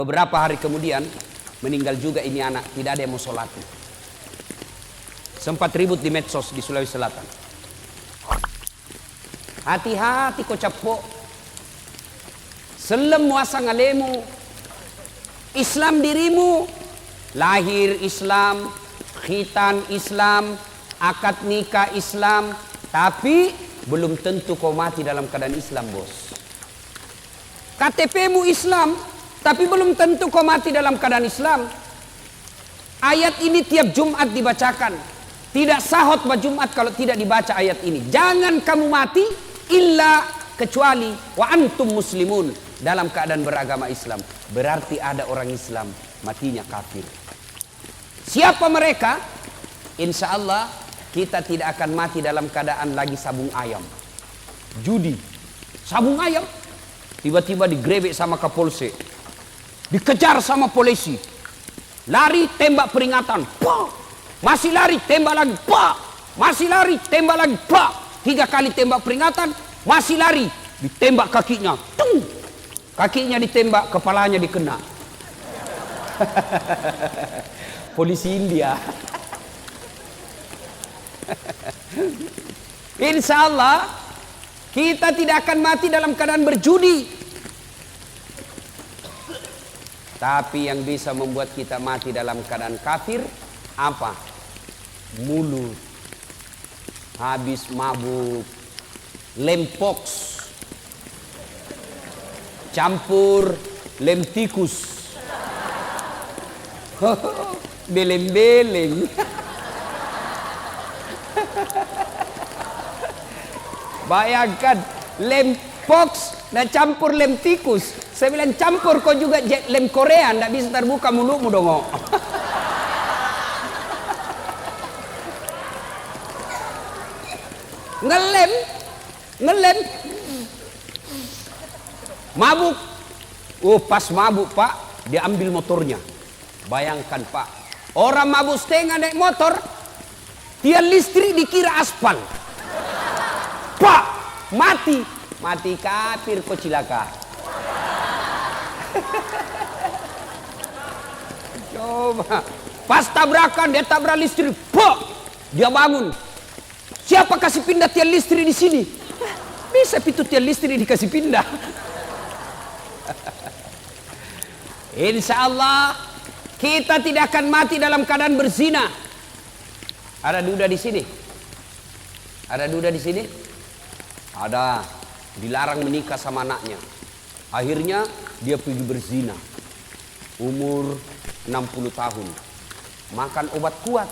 Beberapa hari kemudian meninggal juga ini anak, tidak ada yang mau sholati. Sempat ribut di medsos di Sulawesi Selatan. Hati-hati kau capo. Selem muasa ngalemu. Islam dirimu. Lahir Islam, khitan Islam, akad nikah Islam. Tapi belum tentu kau mati dalam keadaan Islam, bos. KTP-mu Islam, tapi belum tentu kau mati dalam keadaan Islam. Ayat ini tiap Jumat dibacakan. Tidak sah khutbah Jumat kalau tidak dibaca ayat ini. Jangan kamu mati illa kecuali wa antum muslimun, dalam keadaan beragama Islam. Berarti ada orang Islam matinya kafir. Siapa mereka? Insya Allah kita tidak akan mati dalam keadaan lagi sabung ayam. Judi, sabung ayam. Tiba-tiba digrebek sama Kapolsek. Dikejar sama polisi. Lari, tembak peringatan. Pak! Masih lari, tembak lagi. Pak! Masih lari, tembak lagi. Pak! 3 kali tembak peringatan. Masih lari. Ditembak kakinya. Tung! Kakinya ditembak, kepalanya dikena. Polisi India. Insya Allah kita tidak akan mati dalam keadaan berjudi. Tapi yang bisa membuat kita mati dalam keadaan kafir apa? Mulut. Habis mabuk, lempox, campur lem tikus. Beleng-beleng. Bayangkan lempox dan campur lem tikus. Saya bilang campur kau juga lem Korea, ndak bisa terbuka mulutmu dong. Ngelem. Mabuk. Oh, pas mabuk Pak, dia ambil motornya. Bayangkan Pak, orang mabuk setengah naik motor, tiang listrik dikira aspal. Pak, mati kafir kau cilaka. Coba, pas tabrakan dia tabrak listrik, Pak, dia bangun. Siapa kasih pindah tiang listrik di sini? Bisa pintu tiang listrik dikasih pindah. Insya Allah kita tidak akan mati dalam keadaan berzina. Ada duda di sini? Ada duda di sini? Ada. Dilarang menikah sama anaknya. Akhirnya dia pergi berzina. Umur 60 tahun. Makan obat kuat.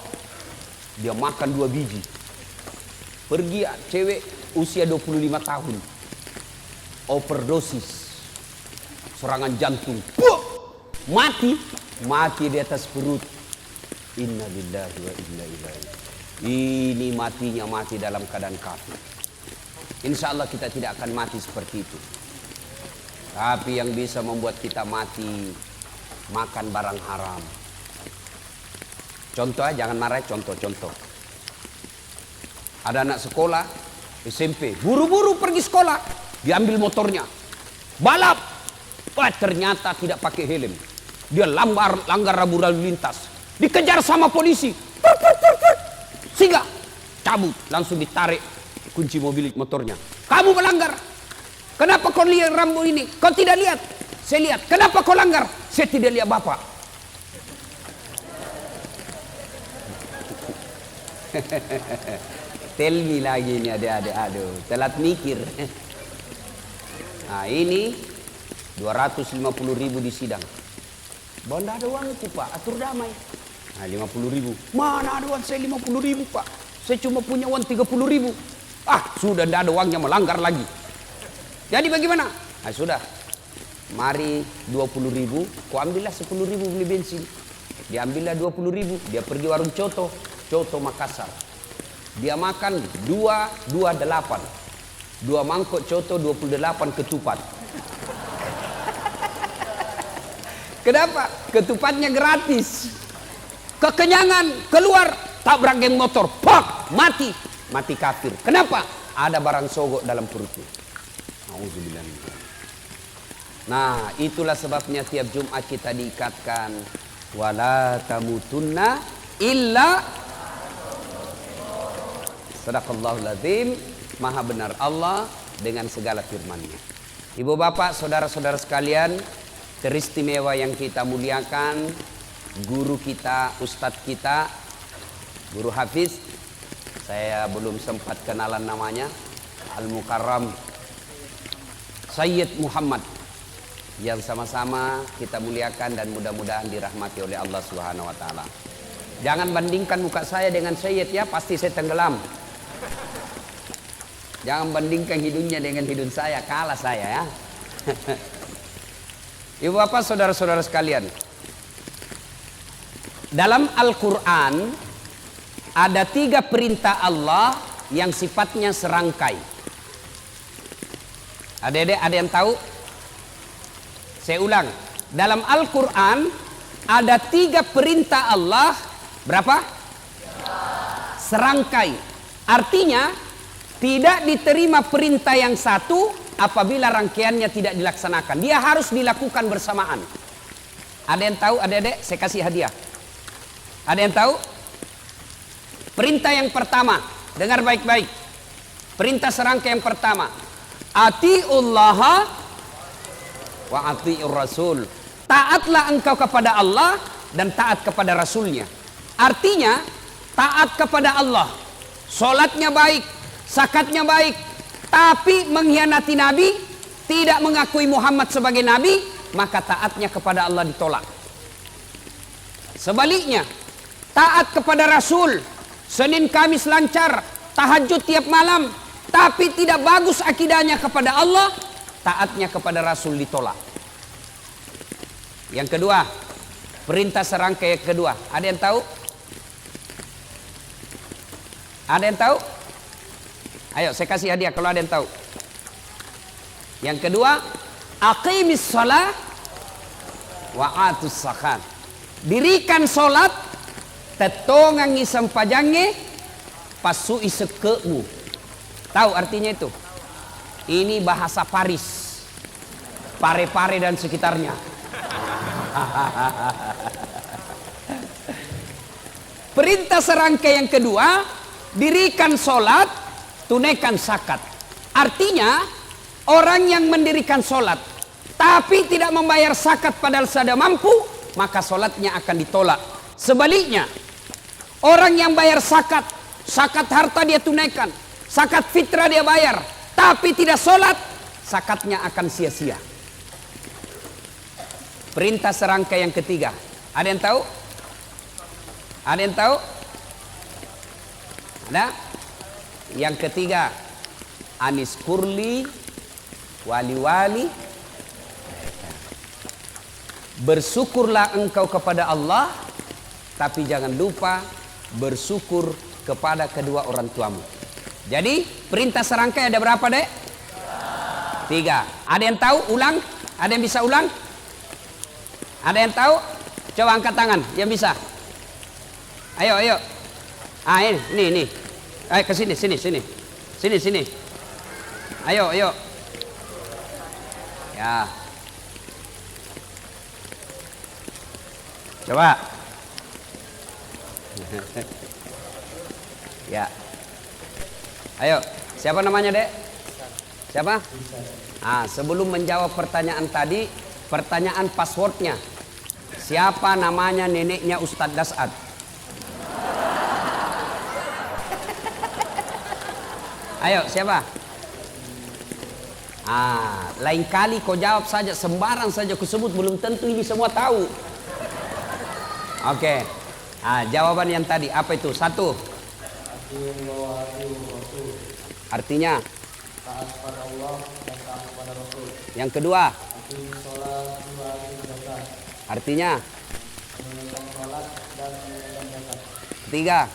Dia makan 2 biji. Pergi cewek usia 25 tahun. Overdosis. Serangan jantung. Mati di atas perut. Inna lillahi wa inna ilaihi. Ini matinya mati dalam keadaan kafir. Insya Allah kita tidak akan mati seperti itu. Tapi yang bisa membuat kita mati, makan barang haram. Contoh, jangan marah, contoh. Ada anak sekolah SMP, buru-buru pergi sekolah, diambil motornya, balap. Wah, ternyata tidak pakai helm. Dia langgar rambu lalu lintas. Dikejar sama polisi. Sehingga cabut, langsung ditarik kunci mobil motornya. Kamu melanggar. Kenapa kau lihat rambu ini? Kau tidak lihat? Saya lihat. Kenapa kau langgar? Saya tidak lihat Bapak. Tell me lagi ini adik-adik. Aduh, telat mikir. Nah ini 250.000 di sidang. Bahwa tidak ada uang itu Pak, atur damai. Nah 50.000. Mana ada uang saya 50.000 Pak? Saya cuma punya uang 30.000. Ah sudah tidak ada uangnya, melanggar lagi. Jadi bagaimana? Nah sudah. Mari 20.000, kau ambillah 10.000 beli bensin. Dia ambillah 20.000, dia pergi warung Coto Makassar. Dia makan 2 mangkok Coto, 28 ketupat. Kenapa? Ketupatnya gratis. Kekenyangan, keluar, tabrak geng motor, pak, mati kafir. Kenapa? Ada barang sogok dalam perutnya. Auzubillah. Nah, itulah sebabnya tiap Jumat kita diikatkan wala tamutunna illa. Sadaqallahul azim. Maha benar Allah dengan segala firman-Nya. Ibu bapak, saudara-saudara sekalian, teristimewa yang kita muliakan, guru kita, ustadz kita, guru Hafiz, saya belum sempat kenalan namanya, Al-Mukarram Sayyid Muhammad, yang sama-sama kita muliakan dan mudah-mudahan dirahmati oleh Allah Subhanahu wa taala. Jangan bandingkan muka saya dengan Sayyid ya, pasti saya tenggelam. Jangan bandingkan hidungnya dengan hidung saya, kalah saya ya. Ibu bapak, saudara-saudara sekalian, dalam Al-Quran ada 3 perintah Allah yang sifatnya serangkai. Adik-adik ada yang tahu? Saya ulang, dalam Al-Quran ada 3 perintah Allah, berapa? Serangkai. Artinya tidak diterima perintah yang satu apabila rangkaiannya tidak dilaksanakan. Dia harus dilakukan bersamaan. Ada yang tahu adik-adik? Saya kasih hadiah. Ada yang tahu? Perintah yang pertama, dengar baik-baik. Perintah serangkai yang pertama, atiullaha wa atiur rasul. Taatlah engkau kepada Allah dan taat kepada Rasulnya. Artinya taat kepada Allah, sholatnya baik, zakatnya baik, tapi mengkhianati Nabi, tidak mengakui Muhammad sebagai Nabi, maka taatnya kepada Allah ditolak. Sebaliknya, taat kepada Rasul, Senin Kamis lancar, tahajud tiap malam, tapi tidak bagus akidahnya kepada Allah, taatnya kepada Rasul ditolak. Yang kedua, perintah serangkai yang kedua, ada yang tahu? Ada yang tahu? Ayo saya kasih hadiah kalau ada yang tahu. Yang kedua, aqimis shalah wa atus zakat. Dirikan solat, tetongangi sempajange, pasui sekemu. Tahu artinya itu? Ini bahasa Paris, Pare-Pare dan sekitarnya. Perintah serangkai yang kedua, dirikan solat, tunaikan zakat. Artinya orang yang mendirikan solat tapi tidak membayar zakat padahal sudah mampu, maka solatnya akan ditolak. Sebaliknya, orang yang bayar zakat, zakat harta dia tunaikan, zakat fitrah dia bayar, tapi tidak solat, zakatnya akan sia-sia. Perintah serangkai yang ketiga, ada yang tahu? Ada yang tahu? Ada? Yang ketiga, anis kurli wali-wali. Bersyukurlah engkau kepada Allah, tapi jangan lupa bersyukur kepada kedua orang tuamu. Jadi perintah serangkai ada berapa, Dek? 3. Ada yang tahu? Ulang? Ada yang bisa ulang? Ada yang tahu? Coba angkat tangan yang bisa. Ayo, ayo. Ah, ini. Ayo ke sini. Sini. Ayo. Ya. Coba. Ya. Ayo, siapa namanya, Dek? Siapa? Ah, sebelum menjawab pertanyaan tadi, pertanyaan passwordnya. Siapa namanya neneknya Ustadz Dasad? Ayo, siapa? Ah, lain kali kau jawab saja, sembarang saja kau sebut, belum tentu ini semua tahu. Oke. Ah, jawaban yang tadi apa itu? 1. Artinya taat kepada Allah dan taat kepada Rasul. Yang kedua, Sholat, zakat. artinya Menunaikan sholat dan menunaikan zakat. 3.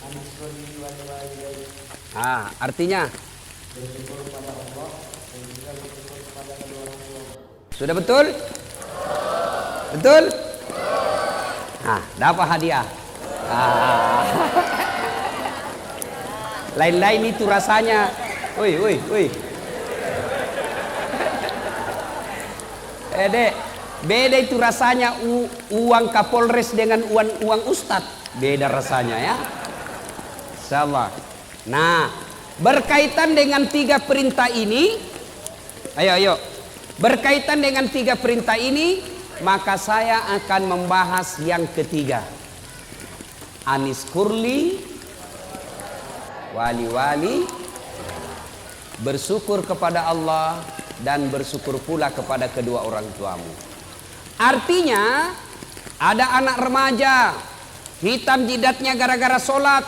Aniskurni wali-wali. Ah, artinya Bersyukur kepada Allah dan juga bersyukur kepada kedua orang tua. sudah betul? Betul? Nah, dapat hadiah. Ah. Lain-lain itu rasanya. Woi. Dek, beda itu rasanya uang Kapolres dengan uang Ustadz. Beda rasanya ya. Insyaallah. Nah, berkaitan dengan 3 perintah ini, ayo. Berkaitan dengan 3 perintah ini, maka saya akan membahas yang ketiga. Anis kurli wali, bersyukur kepada Allah dan bersyukur pula kepada kedua orang tuamu. Artinya, ada anak remaja hitam jidatnya gara-gara sholat,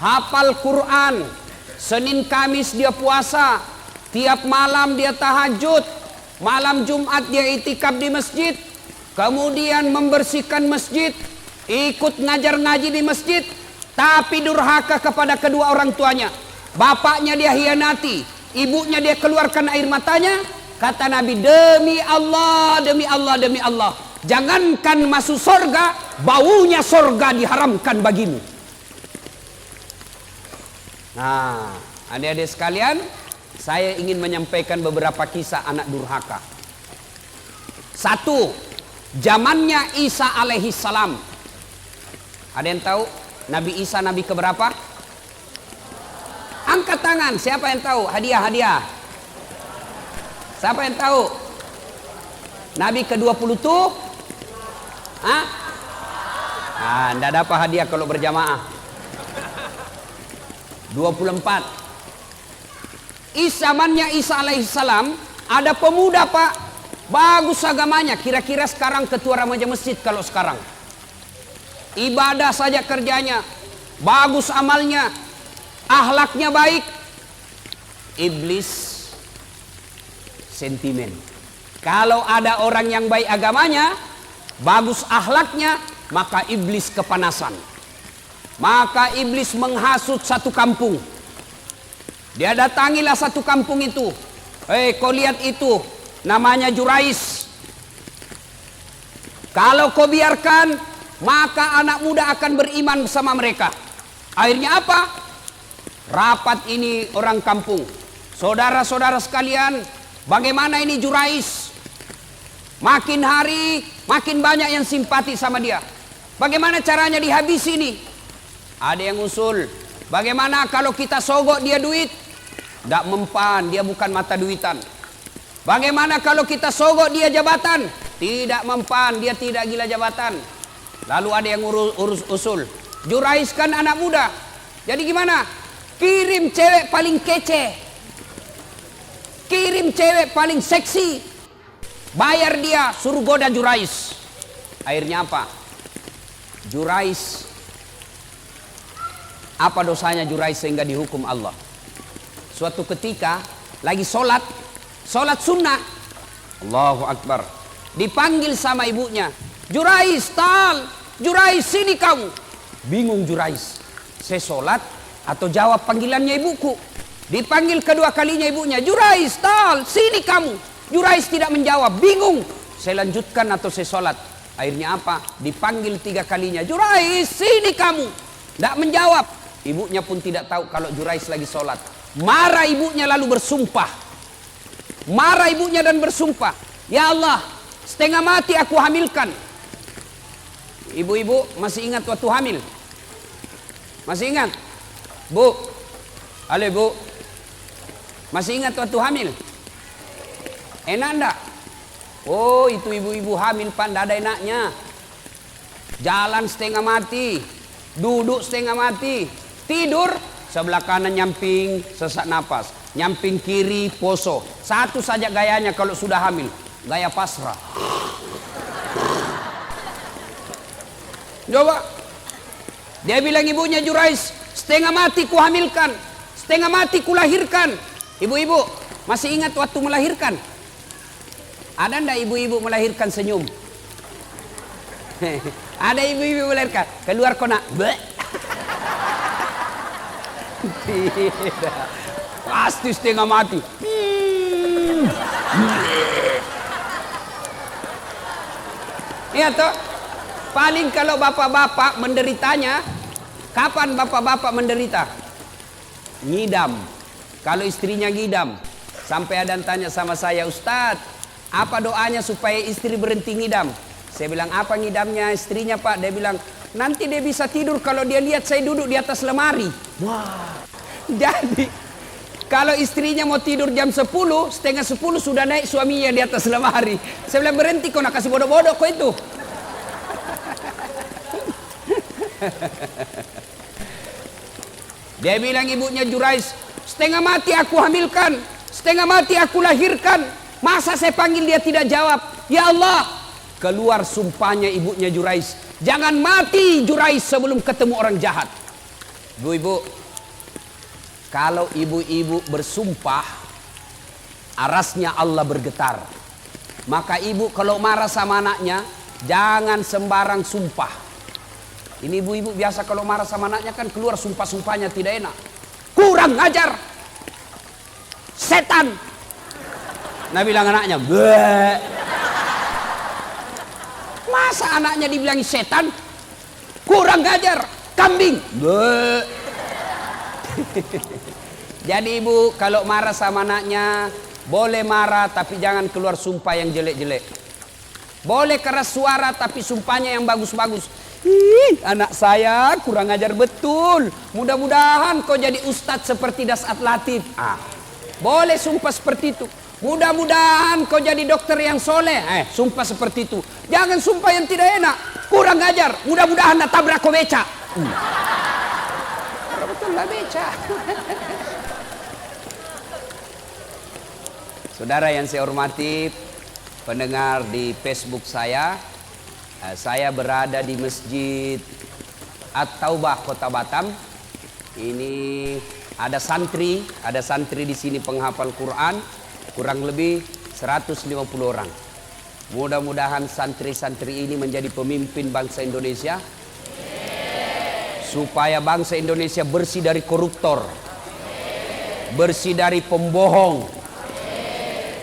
hafal Quran, Senin Kamis dia puasa, tiap malam dia tahajud, malam Jumat dia itikaf di masjid, kemudian membersihkan masjid, ikut ngajar ngaji di masjid, tapi durhaka kepada kedua orang tuanya. Bapaknya dia hianati, ibunya dia keluarkan air matanya. Kata Nabi, demi Allah, demi Allah, demi Allah, jangankan masuk sorga, baunya sorga diharamkan bagimu. Nah, adik-adik sekalian, saya ingin menyampaikan beberapa kisah anak durhaka. 1. Zamannya Isa alaihi salam. Ada yang tahu Nabi Isa nabi keberapa? Angkat tangan, siapa yang tahu? Hadiah. Siapa yang tahu? Nabi ke-20 tuh? Hah? Enggak dapat hadiah kalau berjamaah. 24. Zamannya Isa alaihissalam ada pemuda pak, bagus agamanya, kira-kira sekarang ketua remaja masjid kalau sekarang. Ibadah saja kerjanya, bagus amalnya, akhlaknya baik. Iblis sentimen. Kalau ada orang yang baik agamanya, bagus akhlaknya, maka iblis kepanasan. Maka iblis menghasut satu kampung. Dia datangilah satu kampung itu. Kau lihat itu, namanya Jurais. Kalau kau biarkan, maka anak muda akan beriman bersama mereka. Akhirnya apa? Rapat ini orang kampung. Saudara-saudara sekalian, bagaimana ini Jurais? Makin hari, makin banyak yang simpati sama dia. Bagaimana caranya dihabisi ini? Ada yang usul, bagaimana kalau kita sogok dia duit? Tidak mempan, dia bukan mata duitan. Bagaimana kalau kita sogok dia jabatan? Tidak mempan, dia tidak gila jabatan. Lalu ada yang urus usul, Jurais kan anak muda. Jadi gimana? Kirim cewek paling kece, kirim cewek paling seksi, bayar dia, suruh goda Jurais. Akhirnya apa? Jurais, apa dosanya Jurais sehingga dihukum Allah? Suatu ketika lagi sholat sunnah, Allahu Akbar, dipanggil sama ibunya, Jurais, Jurais sini kamu. Bingung Jurais, saya sholat atau jawab panggilannya ibuku. Dipanggil kedua kalinya ibunya, Jurais, sini kamu. Jurais tidak menjawab, bingung, saya lanjutkan atau saya sholat. Akhirnya apa? Dipanggil 3 kalinya, Jurais, sini kamu. Tidak menjawab. Ibunya pun tidak tahu kalau Jurais lagi sholat. Marah ibunya lalu bersumpah. Marah ibunya dan bersumpah, ya Allah, setengah mati aku hamilkan. Ibu-ibu masih ingat waktu hamil? Masih ingat? Bu, halo ibu, masih ingat waktu hamil? Enak enggak? Oh, itu ibu-ibu hamil pak, enggak ada enaknya. Jalan setengah mati, duduk setengah mati, tidur sebelah kanan nyamping sesak napas, nyamping kiri poso. Satu saja gayanya kalau sudah hamil, gaya pasrah. Coba, dia bilang ibunya, Jurais, setengah mati ku hamilkan, setengah mati ku lahirkan. Ibu-ibu masih ingat waktu melahirkan? Ada ndak ibu-ibu melahirkan senyum? Ada ibu-ibu melahirkan keluar kona, tidak, pasti setengah mati. Iya toh. Paling kalau bapak-bapak menderitanya, kapan bapak-bapak menderita? Ngidam. Kalau istrinya ngidam, sampai ada yang tanya sama saya, Ustadz, apa doanya supaya istri berhenti ngidam? Saya bilang, apa ngidamnya istrinya Pak? Dia bilang, nanti dia bisa tidur kalau dia lihat saya duduk di atas lemari. Wah. Jadi kalau istrinya mau tidur jam 10, setengah 10 sudah naik suaminya di atas lemari. Saya bilang, berhenti kau nak kasih bodoh-bodoh kau itu. Dia bilang ibunya Jurais, setengah mati aku hamilkan, setengah mati aku lahirkan. Masa saya panggil dia tidak jawab? Ya Allah, keluar sumpahnya ibunya Jurais. Jangan mati Jurais sebelum ketemu orang jahat. Ibu-ibu, kalau ibu-ibu bersumpah, arasnya Allah bergetar. Maka ibu kalau marah sama anaknya, jangan sembarang sumpah. Ini ibu-ibu biasa kalau marah sama anaknya kan keluar sumpah-sumpahnya tidak enak. Kurang ajar, setan. Nah bilang anaknya, bleh. Masa anaknya dibilang setan? Kurang ajar, kambing. Bleh. Jadi ibu kalau marah sama anaknya, boleh marah tapi jangan keluar sumpah yang jelek-jelek. Boleh keras suara tapi sumpahnya yang bagus-bagus. Anak saya kurang ajar betul. Mudah-mudahan kau jadi ustadz seperti Dasat Latif. Boleh sumpah seperti itu. Mudah-mudahan kau jadi dokter yang soleh. Sumpah seperti itu. Jangan sumpah yang tidak enak. Kurang ajar. Mudah-mudahan nak tabrak kau beca. Betul lah beca. Saudara yang saya hormati, pendengar di Facebook saya berada di Masjid At-Taubah Kota Batam. Ini ada santri di sini penghafal Quran, kurang lebih 150 orang. Mudah-mudahan santri-santri ini menjadi pemimpin bangsa Indonesia, supaya bangsa Indonesia bersih dari koruptor, bersih dari pembohong.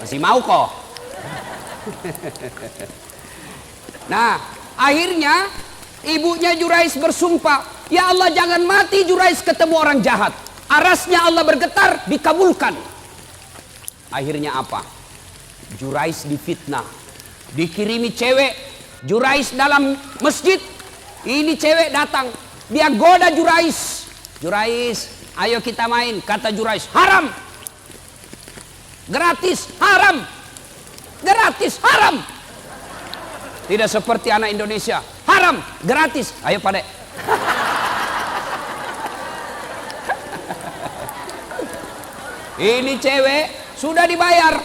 Masih mau kok? Nah, akhirnya ibunya Jurais bersumpah, ya Allah jangan mati Jurais ketemu orang jahat. Arasnya Allah bergetar, dikabulkan. Akhirnya apa? Jurais difitnah, dikirimi cewek. Jurais dalam masjid, ini cewek datang, dia goda Jurais. Jurais, ayo kita main. Kata Jurais, haram. Gratis, haram. Gratis, haram. Tidak seperti anak Indonesia, haram, gratis. Ayo Pak Dek. Ini cewek sudah dibayar,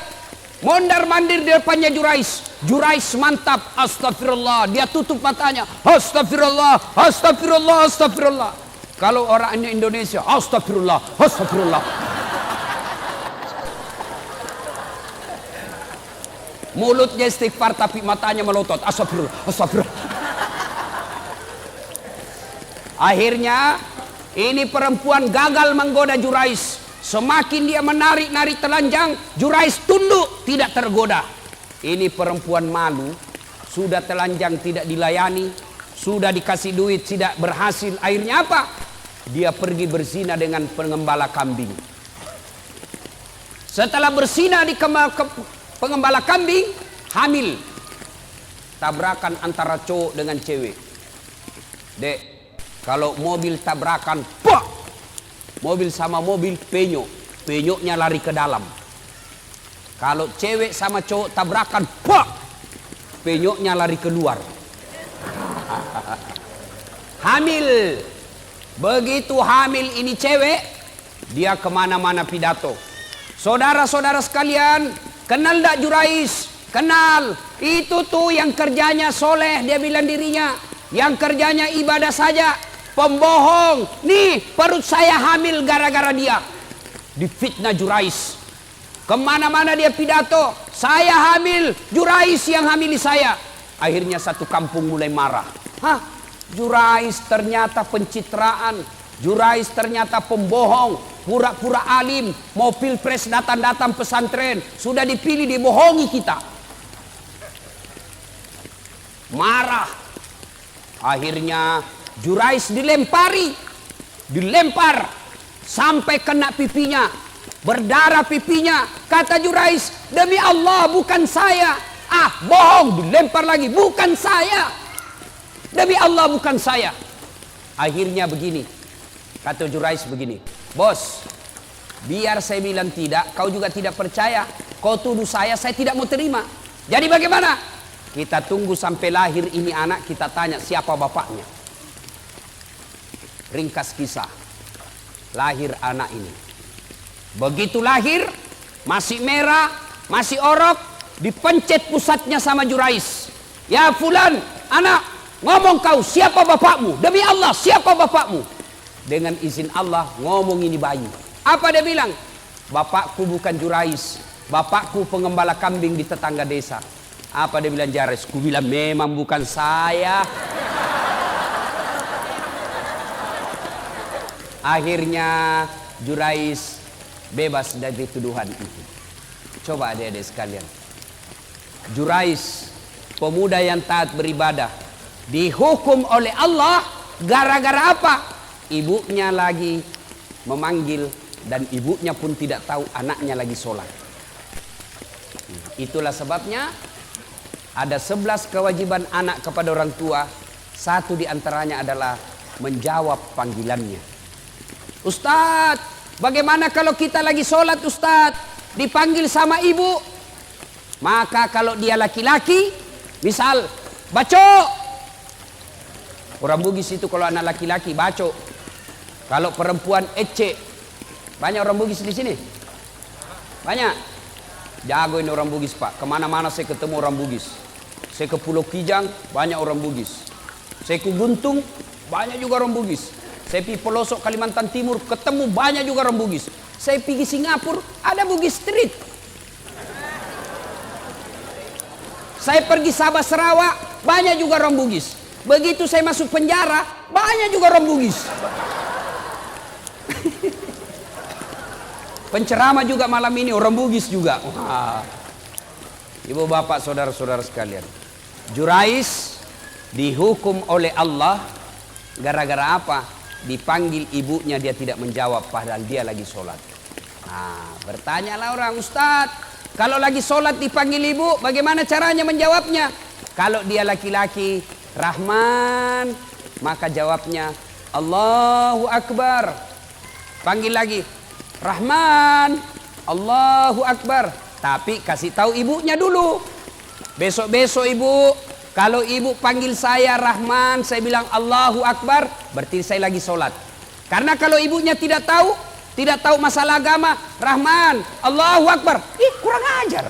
mondar-mandir di depannya Jurais. Jurais mantap, astagfirullah. Dia tutup matanya, astagfirullah, astagfirullah, astagfirullah. Kalau orang Indonesia, astagfirullah, astagfirullah. Mulutnya istighfar tapi matanya melotot. Astagfirullah, astagfirullah. Akhirnya ini perempuan gagal menggoda Jurais. Semakin dia menarik-narik telanjang, Jurais tunduk, tidak tergoda. Ini perempuan malu, sudah telanjang tidak dilayani, sudah dikasih duit tidak berhasil. Akhirnya apa? Dia pergi berzina dengan pengembala kambing. Setelah berzina di pengembala kambing, hamil. Tabrakan antara cowok dengan cewek. Dek, kalau mobil tabrakan, pak! Mobil sama mobil penyok. Penyoknya lari ke dalam. Kalau cewek sama cowok tabrakan, pak! Penyoknya lari keluar. Hamil. Begitu hamil ini cewek, dia kemana-mana pidato. Saudara-saudara sekalian, kenal tak Jurais? Kenal. Itu tuh yang kerjanya soleh, dia bilang dirinya. Yang kerjanya ibadah saja. Pembohong. Nih perut saya hamil gara-gara dia. Difitnah Jurais. Kemana-mana dia pidato. Saya hamil, Jurais yang hamili saya. Akhirnya satu kampung mulai marah. Hah? Jurais ternyata pencitraan. Jurais ternyata pembohong. Pura-pura alim. Mau pilpres datang-datang pesantren. Sudah dipilih, dibohongi kita. Marah. Akhirnya Jurais dilempari. Dilempar. Sampai kena pipinya. Berdarah pipinya. Kata Jurais, Demi Allah bukan saya. Ah, bohong, dilempar lagi, bukan saya. Demi Allah bukan saya. Akhirnya begini, kata Jurais begini, bos, biar saya bilang tidak, kau juga tidak percaya. Kau tuduh saya tidak mau terima. Jadi bagaimana? Kita tunggu sampai lahir ini anak, kita tanya siapa bapaknya. Ringkas kisah, lahir anak ini. Begitu lahir, masih merah, masih orok, dipencet pusatnya sama Jurais. Ya fulan, anak, ngomong kau, siapa bapakmu? Demi Allah, siapa bapakmu? Dengan izin Allah, ngomong ini bayi. Apa dia bilang? Bapakku bukan Jurais, bapakku pengembala kambing di tetangga desa. Apa dia bilang Jurais? Ku bilang memang bukan saya. Akhirnya Jurais bebas dari tuduhan itu. Coba adik-adik sekalian, Jurais, pemuda yang taat beribadah, dihukum oleh Allah gara-gara apa? Ibunya lagi memanggil dan ibunya pun tidak tahu anaknya lagi sholat. Itulah sebabnya ada 11 kewajiban anak kepada orang tua. Satu diantaranya adalah menjawab panggilannya. Ustadz, bagaimana kalau kita lagi sholat Ustadz, dipanggil sama ibu? Maka kalau dia laki-laki, misal baco. Orang Bugis itu kalau anak laki-laki baco. Kalau perempuan ece. Banyak orang Bugis di sini? Banyak. Jago ini orang Bugis Pak. Kemana-mana saya ketemu orang Bugis. Saya ke Pulau Kijang, banyak orang Bugis. Saya ke Guntung, banyak juga orang Bugis. Saya pergi pelosok Kalimantan Timur, ketemu banyak juga orang Bugis. Saya pergi Singapura, ada Bugis Street. Saya pergi Sabah Sarawak, banyak juga orang Bugis. Begitu saya masuk penjara, banyak juga orang Bugis. Penceramah juga malam ini orang Bugis juga. Wah. Ibu bapak saudara-saudara sekalian, Jurais dihukum oleh Allah gara-gara apa? Dipanggil ibunya dia tidak menjawab padahal dia lagi sholat. Nah, bertanyalah orang, Ustadz, kalau lagi sholat dipanggil ibu, bagaimana caranya menjawabnya? Kalau dia laki-laki, Rahman, maka jawabnya Allahu Akbar. Panggil lagi, Rahman, Allahu Akbar. Tapi kasih tahu ibunya dulu. Besok-besok ibu, kalau ibu panggil saya Rahman, saya bilang Allahu Akbar, berarti saya lagi sholat. Karena kalau ibunya tidak tahu masalah agama, Rahman, Allahu Akbar, kurang ajar.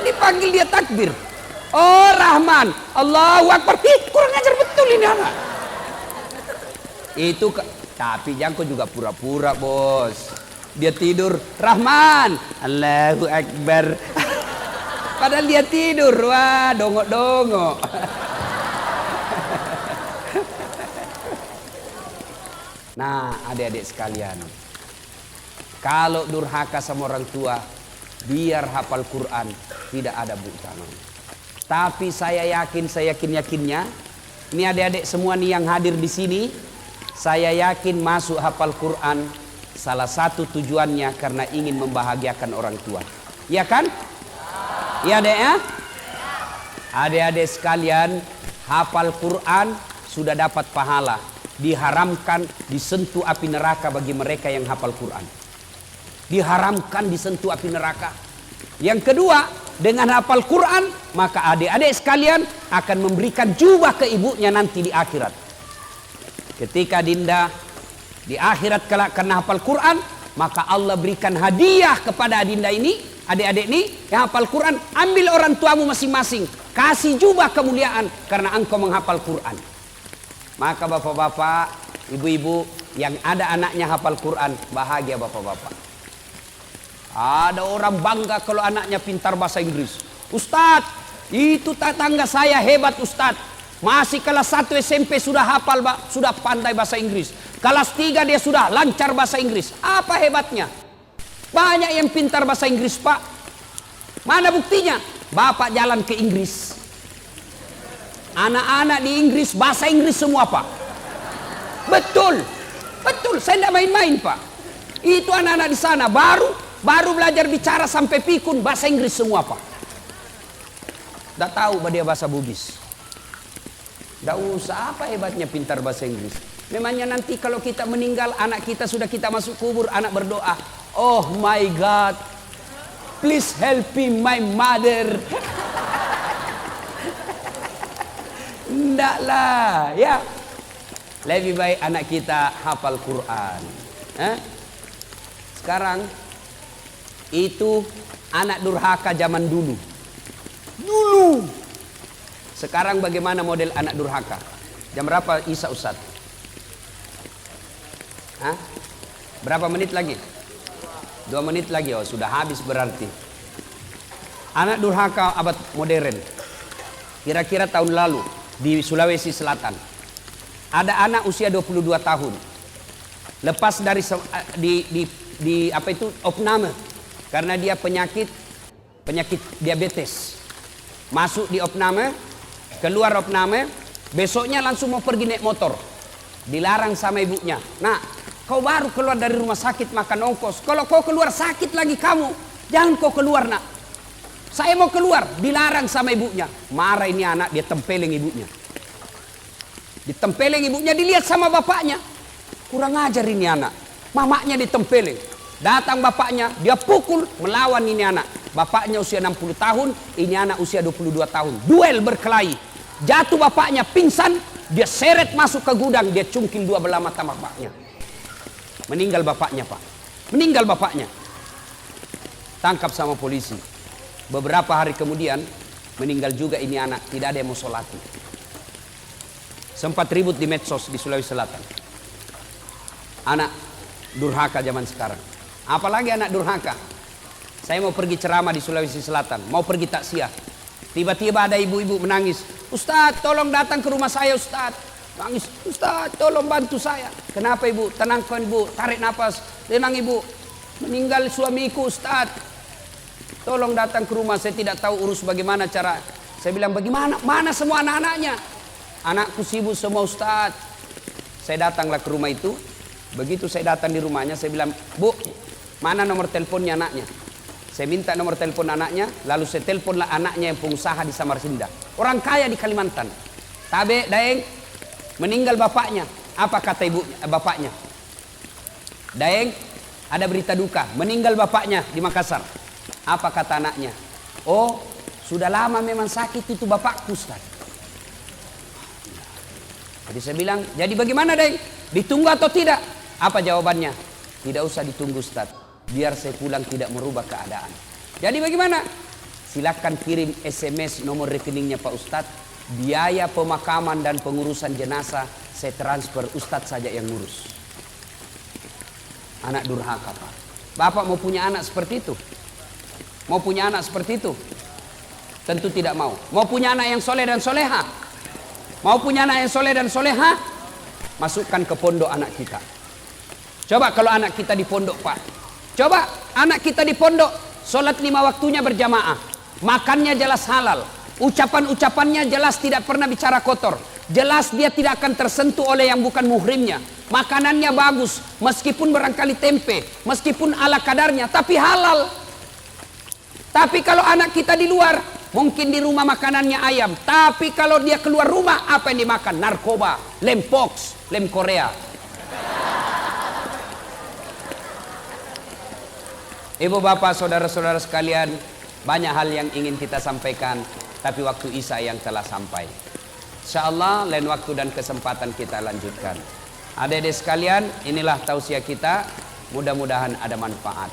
Dipanggil dia takbir. Oh Rahman, Allahu Akbar, kurang ajar betul ini anak. Itu tapi jangan juga pura-pura bos. Dia tidur, Rahman, Allahu Akbar. Padahal dia tidur, wah dongok-dongok. Nah adik-adik sekalian, kalau durhaka sama orang tua, biar hafal Quran, tidak ada buktangan. Tapi saya yakinnya, ini adik-adik semua nih yang hadir di sini, saya yakin masuk hafal Quran salah satu tujuannya karena ingin membahagiakan orang tua. Ya kan? Ya dek ya? Adik-adik sekalian, hafal Quran sudah dapat pahala. Diharamkan disentuh api neraka bagi mereka yang hafal Quran. Diharamkan disentuh api neraka. Yang kedua, dengan hafal Quran, maka adik-adik sekalian akan memberikan jubah ke ibunya nanti di akhirat. Ketika dinda di akhirat karena hafal Quran, maka Allah berikan hadiah kepada adinda ini, adik-adik ini yang hafal Quran. Ambil orang tuamu masing-masing, kasih jubah kemuliaan karena engkau menghafal Quran. Maka bapak-bapak, ibu-ibu yang ada anaknya hafal Quran, bahagia bapak-bapak. Ada orang bangga kalau anaknya pintar bahasa Inggris. Ustadz, itu tetangga saya hebat Ustadz. Masih kelas 1 SMP sudah hafal, sudah pandai bahasa Inggris. Kelas 3 dia sudah lancar bahasa Inggris. Apa hebatnya? Banyak yang pintar bahasa Inggris Pak. Mana buktinya? Bapak jalan ke Inggris. Anak-anak di Inggris bahasa Inggris semua Pak. Betul. Betul, saya tidak main-main Pak. Itu anak-anak di sana baru baru belajar bicara sampai pikun bahasa Inggris semua Pak. Tidak tahu dia bahasa Bugis. Tidak usah, apa hebatnya pintar bahasa Inggris. Memangnya nanti kalau kita meninggal, anak kita sudah kita masuk kubur, anak berdoa, oh my God, please help me my mother. Tidak lah, ya. Lebih baik anak kita hafal Quran. Sekarang itu anak durhaka zaman dulu. Sekarang bagaimana model anak durhaka? Jam berapa Isya Ustaz? Berapa menit lagi? 2 menit lagi. Oh sudah habis berarti. Anak durhaka abad modern. Kira-kira tahun lalu di Sulawesi Selatan. Ada anak usia 22 tahun. Lepas dari di apa itu opname karena dia penyakit diabetes. Masuk di opname, keluar opname, besoknya langsung mau pergi naik motor. Dilarang sama ibunya. Nah, kau baru keluar dari rumah sakit makan ongkos. Kalau kau keluar sakit lagi kamu, jangan kau keluar nak. Saya mau keluar, dilarang sama ibunya. Marah ini anak, dia tempeleng ibunya. Ditempeleng ibunya, dilihat sama bapaknya. Kurang ajar ini anak. Mamanya ditempeleng. Datang bapaknya, dia pukul, melawan ini anak. Bapaknya usia 60 tahun, ini anak usia 22 tahun. Duel berkelahi. Jatuh bapaknya, pingsan, dia seret masuk ke gudang, dia cungkil 2 belah mata bapaknya. Meninggal bapaknya Pak. Meninggal bapaknya. Tangkap sama polisi. Beberapa hari kemudian, meninggal juga ini anak, tidak ada yang mau sholati. Sempat ribut di medsos di Sulawesi Selatan. Anak durhaka zaman sekarang. Apalagi anak durhaka. Saya mau pergi ceramah di Sulawesi Selatan, mau pergi takziah. Tiba-tiba ada ibu-ibu menangis. Ustaz, tolong datang ke rumah saya Ustaz. Nangis, Ustaz, tolong bantu saya. Kenapa ibu? Tenangkan ibu, tarik nafas. Tenang ibu, meninggal suamiku Ustaz. Tolong datang ke rumah, saya tidak tahu urus bagaimana cara. Saya bilang, bagaimana? Mana semua anak-anaknya? Anakku sibuk semua Ustaz. Saya datanglah ke rumah itu. Begitu saya datang di rumahnya, saya bilang, Bu, mana nomor teleponnya anaknya? Saya minta nomor telepon anaknya, lalu saya teleponlah anaknya yang pengusaha di Samarinda. Orang kaya di Kalimantan. Tabe, Daeng, meninggal bapaknya. Apa kata ibu bapaknya? Daeng, ada berita duka, meninggal bapaknya di Makassar. Apa kata anaknya? Oh, sudah lama memang sakit itu bapakku Ustaz. Jadi saya bilang, jadi bagaimana Daeng? Ditunggu atau tidak? Apa jawabannya? Tidak usah ditunggu Ustaz. Biar saya pulang tidak merubah keadaan. Jadi bagaimana? Silakan kirim SMS nomor rekeningnya Pak Ustadz. Biaya pemakaman dan pengurusan jenazah saya transfer, Ustadz saja yang ngurus. Anak durhaka Pak. Bapak mau punya anak seperti itu? Mau punya anak seperti itu? Tentu tidak mau. Mau punya anak yang soleh dan soleha? Mau punya anak yang soleh dan soleha? Masukkan ke pondok anak kita. Coba kalau anak kita di pondok Pak. Coba anak kita di pondok, sholat 5 waktunya berjamaah, makannya jelas halal, ucapan-ucapannya jelas tidak pernah bicara kotor, jelas dia tidak akan tersentuh oleh yang bukan muhrimnya, makanannya bagus, meskipun barangkali tempe, meskipun ala kadarnya, tapi halal. Tapi kalau anak kita di luar, mungkin di rumah makanannya ayam, tapi kalau dia keluar rumah, apa yang dimakan? Narkoba, lem pox, lem Korea. Ibu bapak saudara-saudara sekalian, banyak hal yang ingin kita sampaikan, tapi waktu Isya yang telah sampai. InsyaAllah lain waktu dan kesempatan kita lanjutkan. Adik-adik sekalian, inilah tausiah kita, mudah-mudahan ada manfaat.